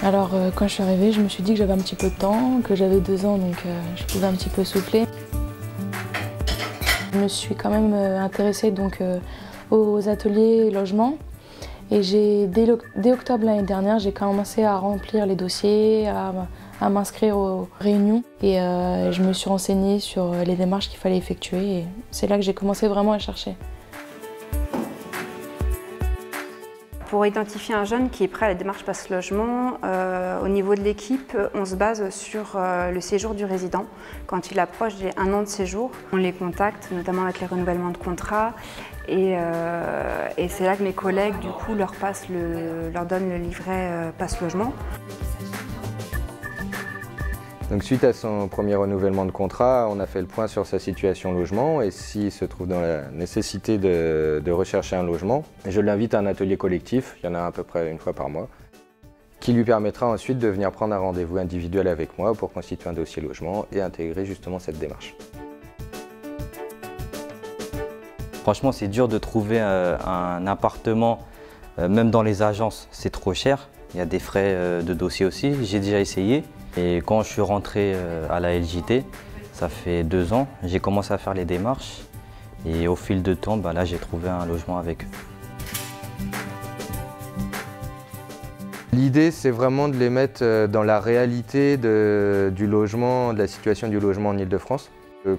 Alors quand je suis arrivée, je me suis dit que j'avais un petit peu de temps, que j'avais 2 ans, donc je pouvais un petit peu souffler. Je me suis quand même intéressée donc, aux ateliers logement. Et dès octobre l'année dernière, j'ai commencé à remplir les dossiers, à m'inscrire aux réunions. Et je me suis renseignée sur les démarches qu'il fallait effectuer. Et c'est là que j'ai commencé vraiment à chercher. Pour identifier un jeune qui est prêt à la démarche Pass Logement, au niveau de l'équipe, on se base sur le séjour du résident. Quand il approche des 1 an de séjour, on les contacte, notamment avec les renouvellements de contrat. Et c'est là que mes collègues, du coup, leur donnent le livret Pass Logement. Donc, suite à son premier renouvellement de contrat, on a fait le point sur sa situation logement et s'il se trouve dans la nécessité de rechercher un logement, je l'invite à un atelier collectif, il y en a à peu près 1 fois par mois, qui lui permettra ensuite de venir prendre un rendez-vous individuel avec moi pour constituer un dossier logement et intégrer justement cette démarche. Franchement, c'est dur de trouver un appartement, même dans les agences, c'est trop cher. Il y a des frais de dossier aussi, j'ai déjà essayé. Et quand je suis rentré à la LJT, ça fait 2 ans, j'ai commencé à faire les démarches. Et au fil de temps, là j'ai trouvé un logement avec eux. L'idée, c'est vraiment de les mettre dans la réalité du logement, de la situation du logement en Ile-de-France.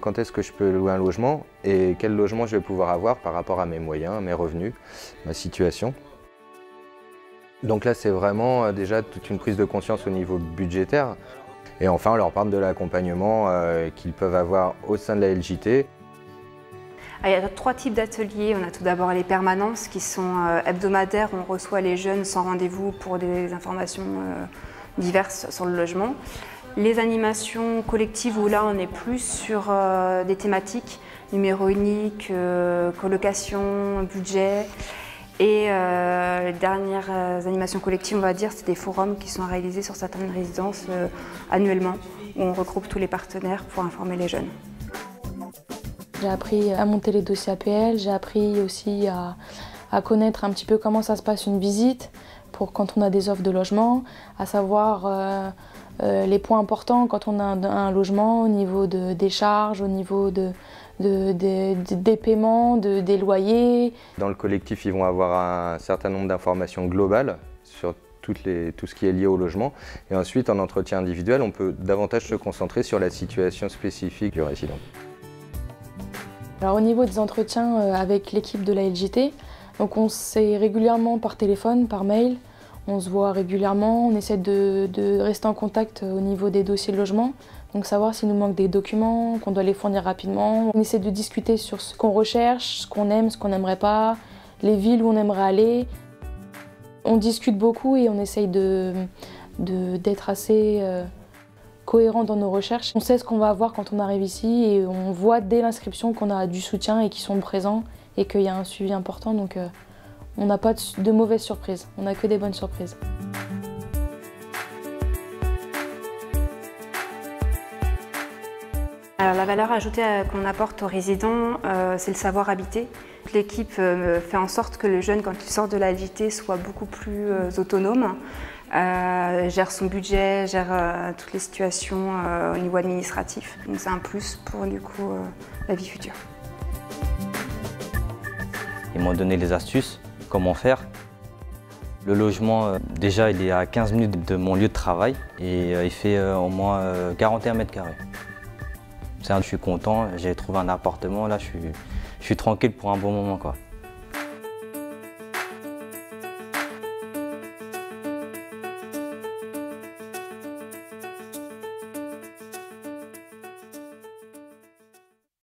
Quand est-ce que je peux louer un logement et quel logement je vais pouvoir avoir par rapport à mes moyens, mes revenus, ma situation. Donc là, c'est vraiment déjà toute une prise de conscience au niveau budgétaire. Et enfin, on leur parle de l'accompagnement qu'ils peuvent avoir au sein de la LJT. Il y a 3 types d'ateliers. On a tout d'abord les permanences qui sont hebdomadaires. On reçoit les jeunes sans rendez-vous pour des informations diverses sur le logement. Les animations collectives où là, on est plus sur des thématiques, numéro unique, colocation, budget. Et les dernières animations collectives, on va dire, c'est des forums qui sont réalisés sur certaines résidences annuellement, où on regroupe tous les partenaires pour informer les jeunes. J'ai appris à monter les dossiers APL, j'ai appris aussi à connaître un petit peu comment ça se passe une visite, pour quand on a des offres de logement, à savoir les points importants quand on a un logement au niveau des charges, au niveau des paiements, des loyers. Dans le collectif, ils vont avoir un certain nombre d'informations globales sur tout ce qui est lié au logement. Et ensuite, en entretien individuel, on peut davantage se concentrer sur la situation spécifique du résident. Alors, au niveau des entretiens avec l'équipe de la LJT, donc on s'est régulièrement par téléphone, par mail. On se voit régulièrement, on essaie de rester en contact au niveau des dossiers de logement. Donc savoir s'il nous manque des documents, qu'on doit les fournir rapidement. On essaie de discuter sur ce qu'on recherche, ce qu'on aime, ce qu'on n'aimerait pas, les villes où on aimerait aller. On discute beaucoup et on essaye d'être assez cohérent dans nos recherches. On sait ce qu'on va avoir quand on arrive ici et on voit dès l'inscription qu'on a du soutien et qu'ils sont présents et qu'il y a un suivi important. Donc on n'a pas de mauvaises surprises, on n'a que des bonnes surprises. Alors, la valeur ajoutée qu'on apporte aux résidents, c'est le savoir habiter. L'équipe fait en sorte que le jeune, quand il sort de la LJT, soit beaucoup plus autonome, gère son budget, gère toutes les situations au niveau administratif. Donc c'est un plus pour du coup la vie future. Ils m'ont donné les astuces, comment faire. Le logement, déjà, il est à 15 minutes de mon lieu de travail et il fait au moins 41 mètres carrés. Je suis content, j'ai trouvé un appartement, là je suis tranquille pour un bon moment, quoi.